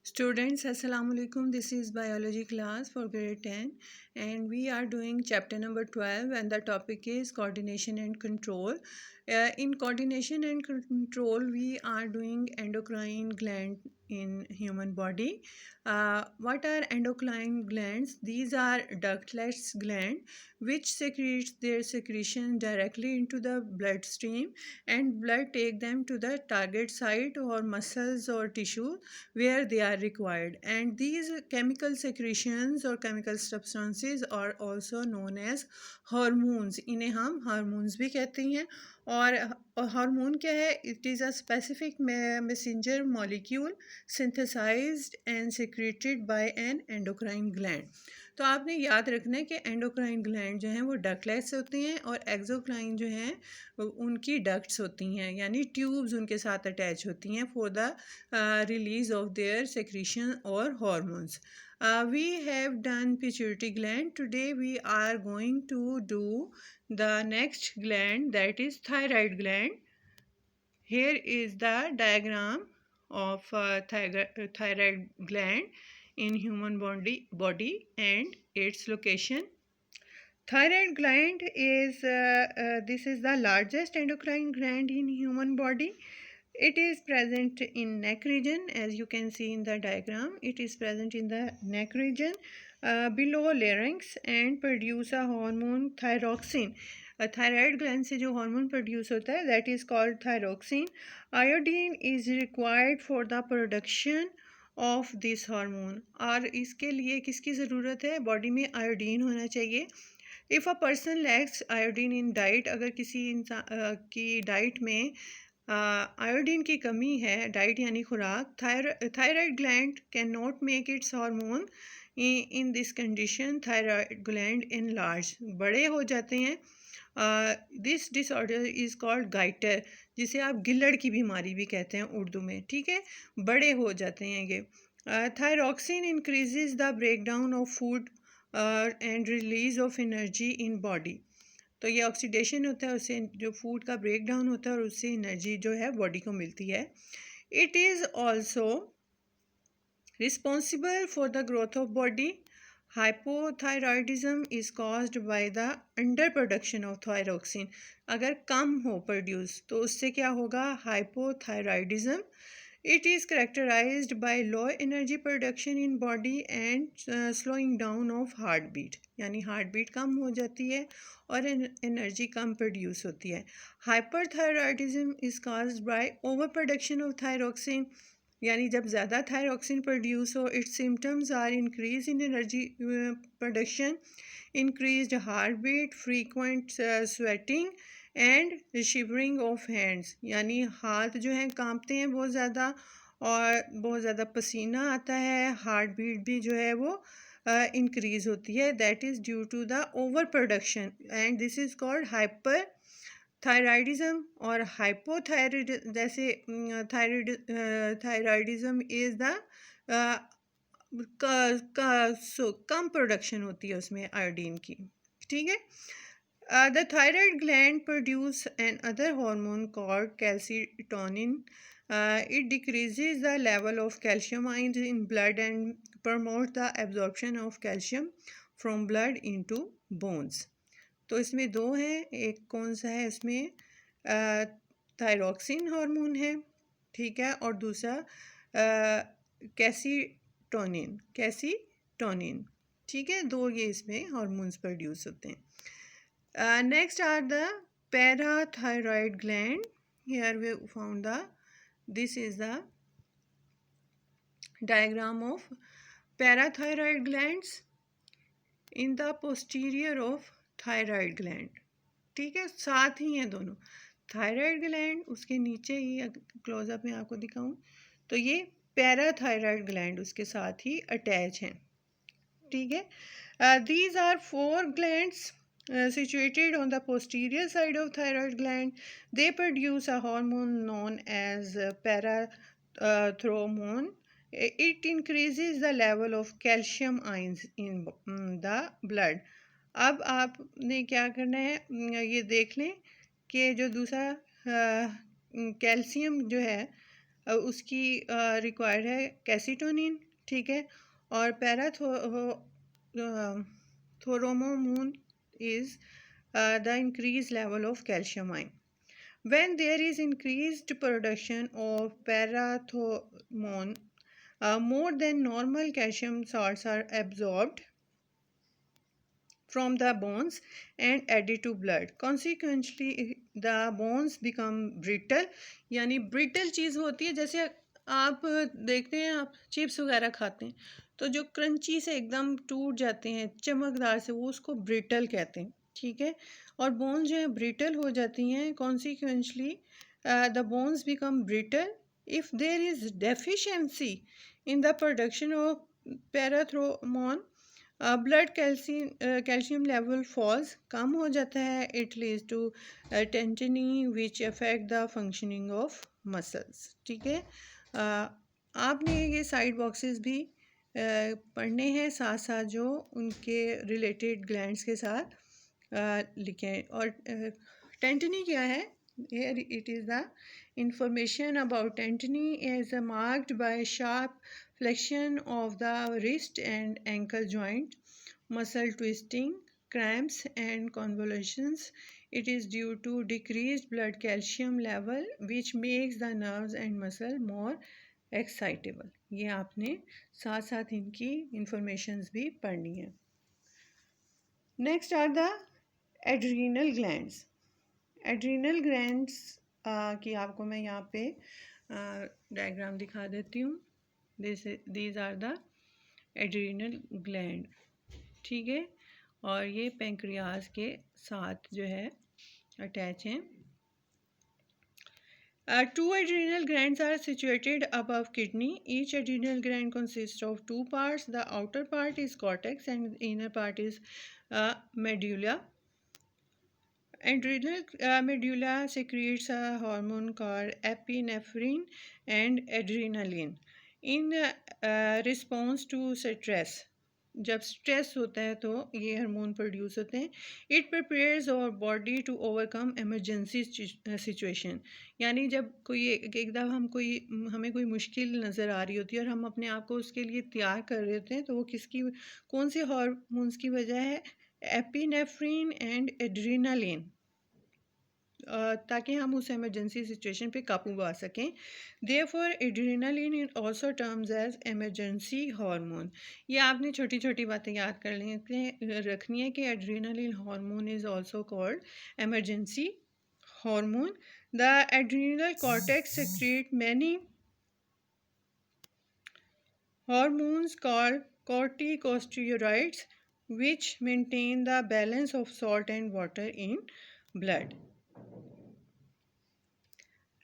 Students, Assalamu alaikum. This is biology class for grade 10 and we are doing chapter number 12 and the topic is coordination and control. In coordination and control, we are doing endocrine gland in human body. What are endocrine glands? These are ductless gland which secretes their secretion directly into the bloodstream and blood take them to the target site or muscles or tissue where they are required, and these chemical secretions or chemical substances are also known as hormones. इन्हें हम hormones भी कहते हैं। और hormone क्या है? It is a specific messenger molecule synthesized and secreted by an endocrine gland। तो आपने याद रखना है कि एंडोक्राइन ग्लैंड जो हैं वो डक्टलेस होती हैं और एक्सोक्राइन जो हैं उनकी डक्ट्स होती हैं, यानी ट्यूब्स उनके साथ अटैच होती हैं for the release of their secretion or hormones. We have done pituitary gland. Today we are going to do the next gland, that is thyroid gland. Here is the diagram of thyroid gland in human body and its location. Thyroid gland is this is the largest endocrine gland in human body. It is present in neck region, as you can see in the diagram. It is present in the neck region below larynx and produce a hormone thyroxine. Thyroid gland से जो hormone produce होता है that is called thyroxine. Iodine is required for the production of this hormone. और इसके लिए किसकी ज़रूरत है? बॉडी में आयोडीन होना चाहिए। If a person lakhs iodine in diet, अगर किसी इंसान की डाइट में आयोडीन की कमी है, डाइट यानी खुराक, thyroid gland can not make it's hormone. In this condition thyroid gland enlarge, बड़े हो जाते हैं। This disorder is called goitre, जिसे आप गिल्लड़ की बीमारी भी कहते हैं उर्दू में, ठीक है। बड़े हो जाते हैं ये। Thyroxine increases the break down of food and release of energy in body. तो ये ऑक्सीडेशन होता है, उससे जो फूड का ब्रेक डाउन होता है और उससे एनर्जी जो है बॉडी को मिलती है। It is also responsible for the growth of body. Hypothyroidism is caused by the under production of thyroxine. अगर कम हो प्रोड्यूस तो उससे क्या होगा? Hypothyroidism. It is characterized by low energy production in body and slowing down of heartbeat, यानी heart beat कम हो जाती है और एनर्जी कम प्रोड्यूस होती है। Hyperthyroidism is caused by over production of thyroxine, यानी जब ज़्यादा थायरोक्सिन प्रोड्यूस हो, its symptoms are increase in energy production, increased heart beat, frequent sweating and shivering of hands, यानी हाथ जो हैं कांपते हैं बहुत ज़्यादा और बहुत ज़्यादा पसीना आता है। हार्ट बीट भी जो है वो इंक्रीज़ होती है। That is due to the over production and this is called hyper thyroidism. और हाइपोथायरॉइड जैसे थायराइडिज्म इज़ द कम प्रोडक्शन होती है उसमें आयोडीन की, ठीक है। The thyroid gland produce another hormone called calcitonin. It decreases the level of calcium ions in blood and promotes the absorption of calcium from blood into bones. तो इसमें दो हैं, एक कौन सा है? इसमें थायरोक्सिन हार्मोन है, ठीक है, और दूसरा कैसीटोनिन, ठीक है। दो ये इसमें हार्मोन्स प्रोड्यूस होते हैं। Next are the parathyroid gland. Here we found this is the diagram of parathyroid glands in the posterior of thyroid gland, ठीक है। साथ ही हैं दोनों, थायराइड ग्लैंड उसके नीचे ही, क्लोजअप में आपको दिखाऊं तो ये पैराथायराइड ग्लैंड उसके साथ ही अटैच हैं, ठीक है। These are four glands situated on the posterior side of thyroid gland. They produce a hormone known as parathormone. It increases the level of calcium ions in the blood. अब आपने क्या करना है, ये देख लें कि जो दूसरा कैल्शियम जो है उसकी रिक्वायर्ड है कैसीटोनिन, ठीक है, और पैराथोरोमोन is the increased level of calcium ion. When there is increased production of parathormone, more than normal calcium salts are absorbed from the bones and added to blood. Consequently, the bones become brittle. यानी brittle चीज़ होती है, जैसे आप देखते हैं, आप chips वगैरह खाते हैं तो जो क्रंची से एकदम टूट जाते हैं, चमकदार से, वो उसको ब्रिटल कहते हैं, ठीक है। और बोन्स जो है ब्रिटल हो जाती हैं। Consequently the bones become brittle if there is deficiency in the production of parathormone, blood calcium level falls, कम हो जाता है। It leads to tetany which affect the functioning of muscles, ठीक है। आपने ये साइड बॉक्सेस भी पढ़ने हैं साथ साथ जो उनके रिलेटेड ग्लैंड्स के साथ लिखे हैं। और टेंटनी क्या है? Here it is the information about tension is marked by sharp flexion of the wrist and ankle joint, muscle twisting, cramps and convulsions. It is due to decreased blood calcium level which makes the nerves and muscle more excitable. ये आपने साथ साथ इनकी informations भी पढ़नी है। Next are the adrenal glands. Adrenal glands की आपको मैं यहाँ पे डायग्राम दिखा देती हूँ। These are the adrenal gland, ठीक है, और ये पेंक्रियाज के साथ जो है अटैच हैं। Two adrenal glands are situated above kidney. Each adrenal gland consists of two parts. The outer part is cortex and the inner part is medulla. Adrenal medulla secretes a hormone called epinephrine and adrenaline in response to stress. जब stress होता है तो ये hormone produce होते हैं। It prepares our body to overcome emergency situation, यानी जब कोई एकदम हमें कोई मुश्किल नज़र आ रही होती है और हम अपने आप को उसके लिए तैयार कर रहे होते हैं, तो वो कौन से हार्मोन्स की वजह है? एपिनेफ्रिन एंड एड्रेनालिन, ताकि हम उस इमरजेंसी सिचुएशन पे काबू पा सकें। Therefore adrenaline is also terms as emergency hormone. ये आपने छोटी छोटी बातें याद कर रखनी है कि adrenaline hormone is also called emergency hormone. The adrenal cortex secrete many hormones called corticosteroids which maintain the balance of salt and water in blood.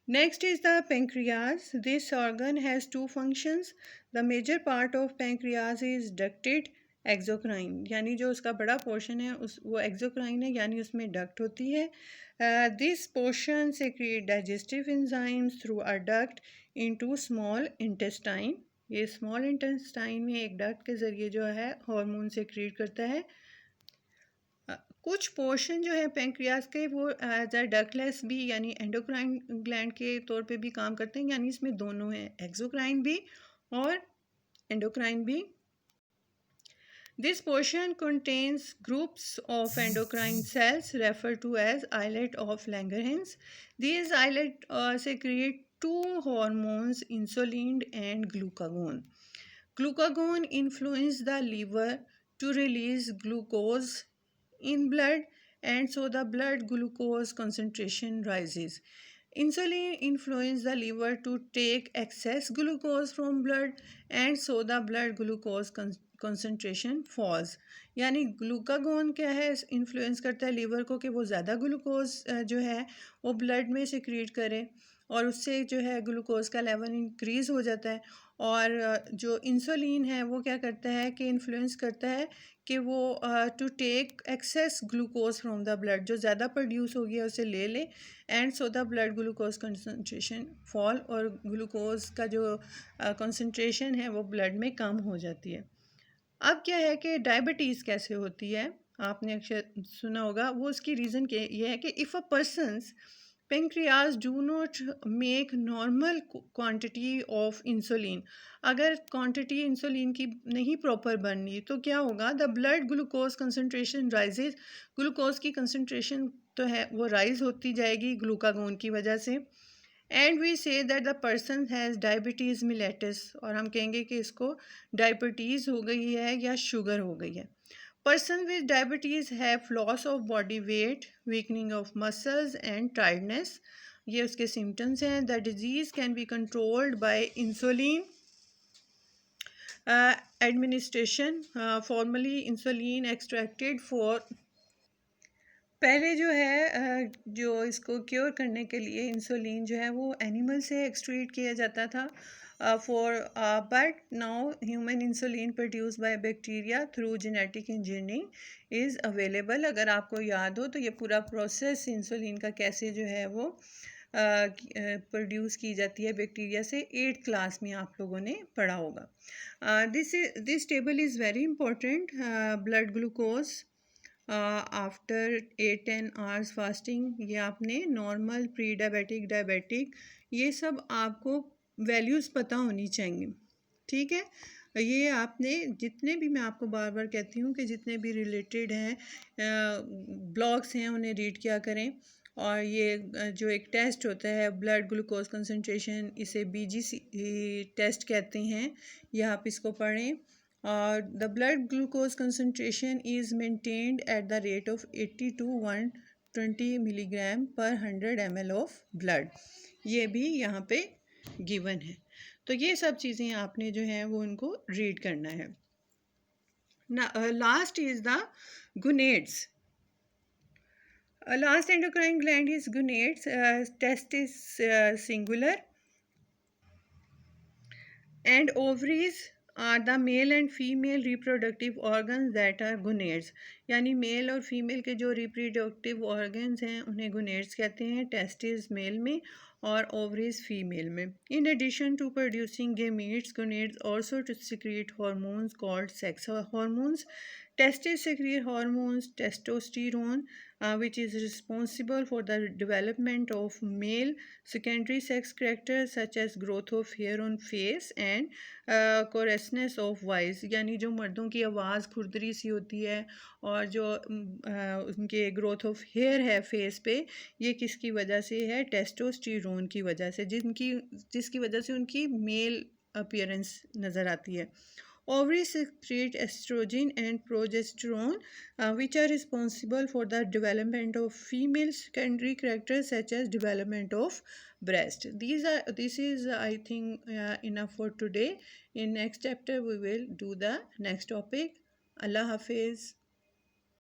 Next is the pancreas. This organ has two functions. The major part of pancreas is ducted exocrine, यानी जो उसका बड़ा portion है वो exocrine है, यानी उसमें duct होती है। This portion secrete digestive enzymes through a duct into small intestine. ये स्मॉल इंटेस्टाइन में एक डक्ट के ज़रिए जो है हार्मोन सेक्रेट करता है। कुछ पोर्शन जो है पेंक्रियाज के वो एज अ डक्टलेस भी यानी एंडोक्राइन ग्लैंड के तौर पे भी काम करते हैं, यानी इसमें दोनों हैं, एक्सोक्राइन भी और एंडोक्राइन भी। This portion contains groups of endocrine cells referred to as islet of Langerhans. These islet secrete two hormones, insulin and glucagon. Glucagon influences the liver to release glucose in blood, and so the blood glucose concentration rises. Insulin influences the liver to take excess glucose from blood, and so the blood glucose concentration falls. यानी glucagon क्या है? Influence करता है liver को कि वो ज़्यादा glucose जो है वो ब्लड में सिक्रीट करे, और उससे जो है ग्लूकोज का लेवल इंक्रीज़ हो जाता है। और जो इंसुलिन है वो क्या करता है कि इन्फ्लुएंस करता है कि वो to take excess glucose from the blood, जो ज़्यादा प्रोड्यूस हो गया उसे ले ले, and so the blood glucose concentration fall, और ग्लूकोज का जो कंसनट्रेशन है वो ब्लड में कम हो जाती है। अब क्या है कि डायबिटीज़ कैसे होती है, आपने अक्सर सुना होगा। वो उसकी रीज़न ये है कि if a persons pancreas do not make normal quantity of insulin. अगर क्वांटिटी इंसुलिन की नहीं प्रॉपर बननी तो क्या होगा, the blood glucose concentration rises, glucose की कंसनट्रेशन तो है वो राइज होती जाएगी ग्लूकागोन की वजह से। And we say that the person has diabetes mellitus, और हम कहेंगे कि इसको डायबिटीज़ हो गई है या शुगर हो गई है। Person with diabetes have loss of body weight, weakening of muscles and tiredness. ये उसके symptoms हैं. The disease can be controlled by insulin administration. Formally insulin extracted for, पहले जो है जो इसको क्योर करने के लिए इंसुलिन जो है वो एनिमल से एक्सट्रीट किया जाता था for, but now human insulin produce by bacteria through genetic engineering is available. अगर आपको याद हो तो ये पूरा प्रोसेस इंसुलिन का कैसे जो है वो प्रोड्यूस की जाती है बैक्टीरिया से, 8th क्लास में आप लोगों ने पढ़ा होगा। This table is very important. Blood glucose after 8-10 hours fasting, ये आपने नॉर्मल, प्री डायबिटिक, डायबिटिक, ये सब आपको वैल्यूज़ पता होनी चाहिए, ठीक है। ये आपने जितने भी, मैं आपको बार बार कहती हूँ कि जितने भी रिलेटेड हैं ब्लॉग्स हैं उन्हें रीड किया करें। और ये जो एक टेस्ट होता है ब्लड ग्लूकोज कंसनट्रेशन, इसे BGC टेस्ट कहते हैं, ये आप इसको पढ़ें। The blood glucose concentration is maintained at the rate of 80 to 120 milligram per 100 ml of blood, ये भी यहाँ पे गिवन है। तो ये सब चीज़ें आपने जो है वो उनको रीड करना है। Last is the gonads. Last endocrine gland is gonads. Testis singular, and ovaries are the male and female reproductive organs that are gonads. यानी मेल और फीमेल के जो रिप्रोडक्टिव ऑर्गन्स हैं उन्हें गोनेड्स कहते हैं, टेस्टिस मेल में और ओवरीज फीमेल में। In addition to producing gametes, gonads also to secrete hormones called sex hormones. Testes secrete hormones testosterone, which is responsible for the development of male secondary sex characters such as growth of hair on face and coarseness of voice, यानी जो मर्दों की आवाज़ खुरदरी सी होती है और जो उनके ग्रोथ ऑफ हेयर है फेस पे, ये किसकी वजह से है, टेस्टोस्टेरोन की वजह से, जिसकी वजह से उनकी मेल अपीयरेंस नज़र आती है। Ovaries secrete estrogen and progesterone, which are responsible for the development of female secondary characters such as development of breast. This is I think enough for today. In next chapter we will do the next topic. Allah Hafiz.